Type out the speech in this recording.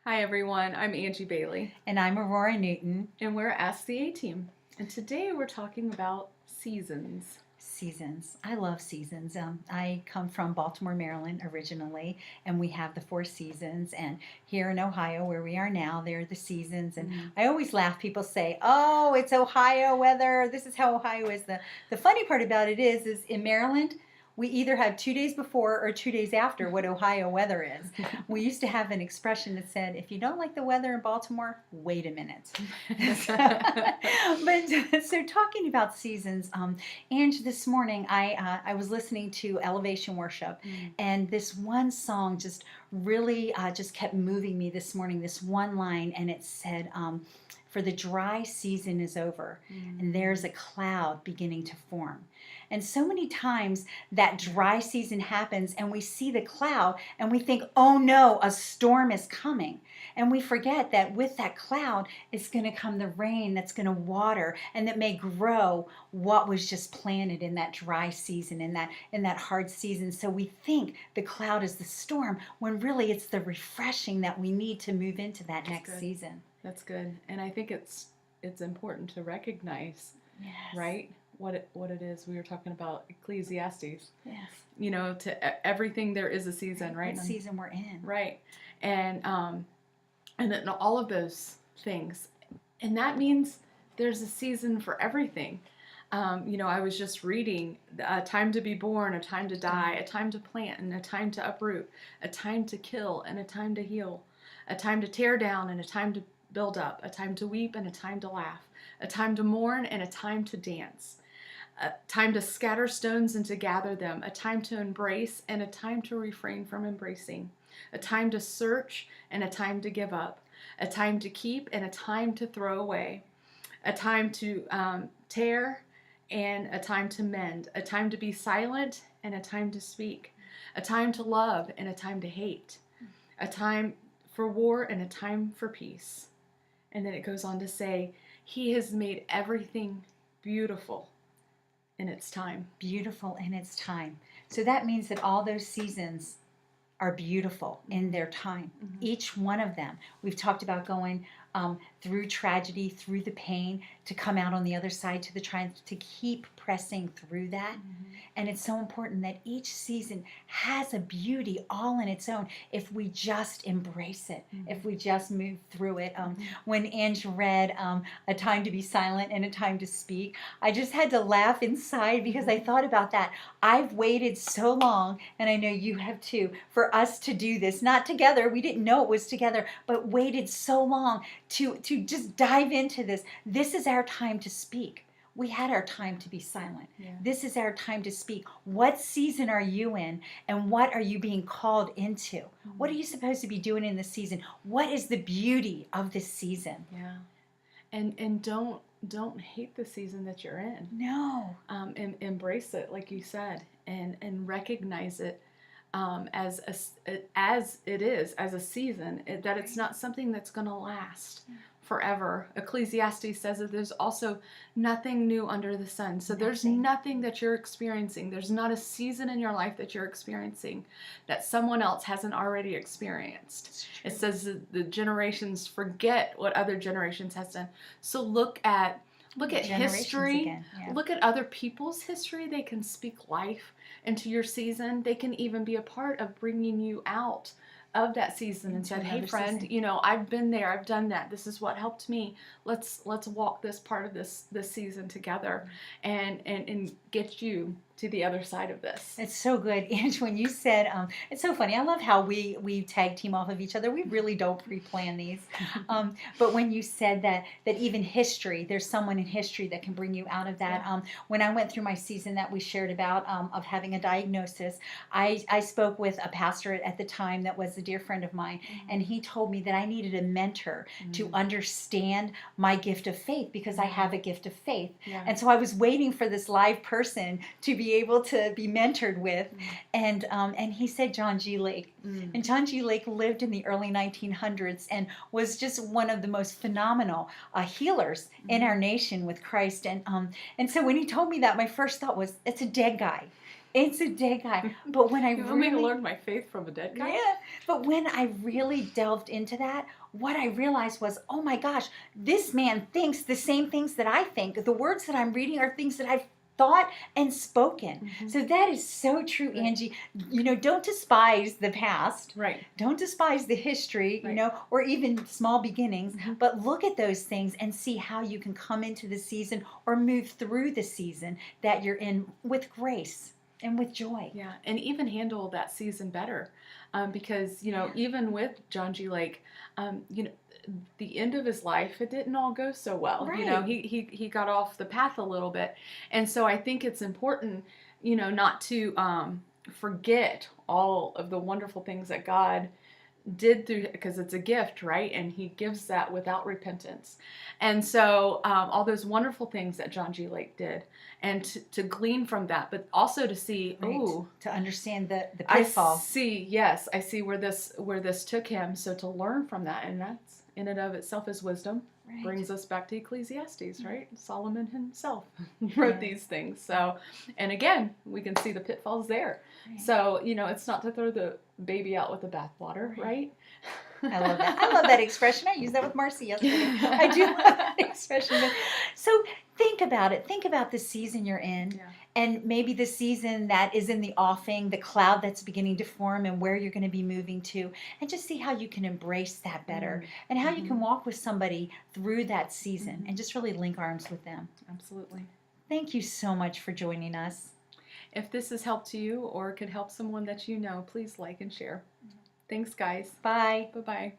Hi everyone, I'm Angie Bailey, And I'm Aurora Newton. and we're Ask the A Team. And today we're talking about seasons. Seasons. I love seasons. I come from Baltimore, Maryland originally, and we have the four seasons. And here in Ohio, where we are now, there are the seasons. And I always laugh. People say, "Oh, it's Ohio weather. This is how Ohio is." The funny part about it is in Maryland, we either have 2 days before or 2 days after what Ohio weather is. We used to have an expression that said, if you don't like the weather in Baltimore, wait a minute. So talking about seasons, Ange, this morning I was listening to Elevation Worship, and this one song just really just kept moving me this morning. This one line, and it said, "For the dry season is over, and there's a cloud beginning to form." And so many times that dry season happens, and we see the cloud, and we think, "Oh no, a storm is coming." And we forget that with that cloud is going to come the rain that's going to water and that may grow what was just planted in that dry season, in that hard season. So we think the cloud is the storm when really it's the refreshing that we need to move into that next season. That's good, and I think it's important to recognize, Yes. right, what it is. We were talking about Ecclesiastes. Yes. To everything there is a season, right? What season we're in. Right, and then all of those things, and that means there's a season for everything. I was just reading a time to be born, a time to die, a time to plant and a time to uproot, a time to kill and a time to heal, a time to tear down and a time to build up, a time to weep and a time to laugh, a time to mourn and a time to dance, a time to scatter stones and to gather them, a time to embrace and a time to refrain from embracing, a time to search and a time to give up, a time to keep and a time to throw away, a time to tear and a time to mend, a time to be silent and a time to speak, a time to love and a time to hate, a time for war and a time for peace. And then it goes on to say, He has made everything beautiful in its time. Beautiful in its time. So that means that all those seasons are beautiful in their time. Each one of them. We've talked about going through tragedy, through the pain, to come out on the other side to the triumph, to keep pressing through that. And it's so important that each season has a beauty all in its own if we just embrace it, if we just move through it. When Ange read A Time to Be Silent and a Time to Speak, I just had to laugh inside because I thought about that. I've waited so long, and I know you have too, for us to do this. Not together, we didn't know it was together, but waited so long to just dive into this. This is our time to speak. We had our time to be silent. Yeah. This is our time to speak. What season are you in, and what are you being called into? What are you supposed to be doing in this season? What is the beauty of this season? Yeah. And don't hate the season that you're in. No. Embrace it, like you said, and recognize it as it is, as a season, that it's not something that's going to last forever. Ecclesiastes says that there's also nothing new under the sun. So there's nothing that you're experiencing. There's not a season in your life that you're experiencing that someone else hasn't already experienced. It says that the generations forget what other generations has done. So look at history. Yeah. Look at other people's history. They can speak life into your season. They can even be a part of bringing you out of that season and said, "Hey friend, I've been there, I've done that. This is what helped me. Let's walk this part of this season together and get you to the other side of this." It's so good. And when you said, it's so funny. I love how we tag team off of each other. We really don't pre-plan these. But when you said that even history, there's someone in history that can bring you out of that. Yeah. When I went through my season that we shared about of having a diagnosis, I spoke with a pastor at the time that was a dear friend of mine, and he told me that I needed a mentor to understand my gift of faith, because I have a gift of faith. Yeah. And so I was waiting for this live person to be able to be mentored with, and he said John G. Lake. And John G. Lake lived in the early 1900s and was just one of the most phenomenal healers in our nation with Christ. And so when he told me that, my first thought was, it's a dead guy. It's a dead guy. But when I You want me to really learn my faith from a dead guy? Yeah, but when I really delved into that, what I realized was, oh my gosh, this man thinks the same things that I think. The words that I'm reading are things that I've thought and spoken. Mhm. So that is so true, Right. Angie. Don't despise the past. Right. Don't despise the history, Right. or even small beginnings, Mhm. but look at those things and see how you can come into the season or move through the season that you're in with grace and with joy. Yeah, and even handle that season better, because Yeah. even with John G. Lake, the end of his life, it didn't all go so well. Right. He got off the path a little bit, and so I think it's important, not to forget all of the wonderful things that God did through, because it's a gift, right? And he gives that without repentance. And so all those wonderful things that John G. Lake did, and to glean from that, but also to see, Right. oh, To understand the I pitfall. see, I see where this took him. So to learn from that, and that's in and of itself is wisdom. Right. Brings us back to Ecclesiastes, right? Solomon himself wrote Yeah. these things. So, and again, we can see the pitfalls there. Right. So, it's not to throw the baby out with the bathwater, right? I love that. I love that expression. I used that with Marcy yesterday. I do love that expression. So think about it. Think about the season you're in. Yeah. And maybe the season that is in the offing, the cloud that's beginning to form, and where you're going to be moving to. And just see how you can embrace that better and how you can walk with somebody through that season and just really link arms with them. Absolutely. Thank you so much for joining us. If this has helped you or could help someone that you know, please like and share. Thanks, guys. Bye. Bye-bye.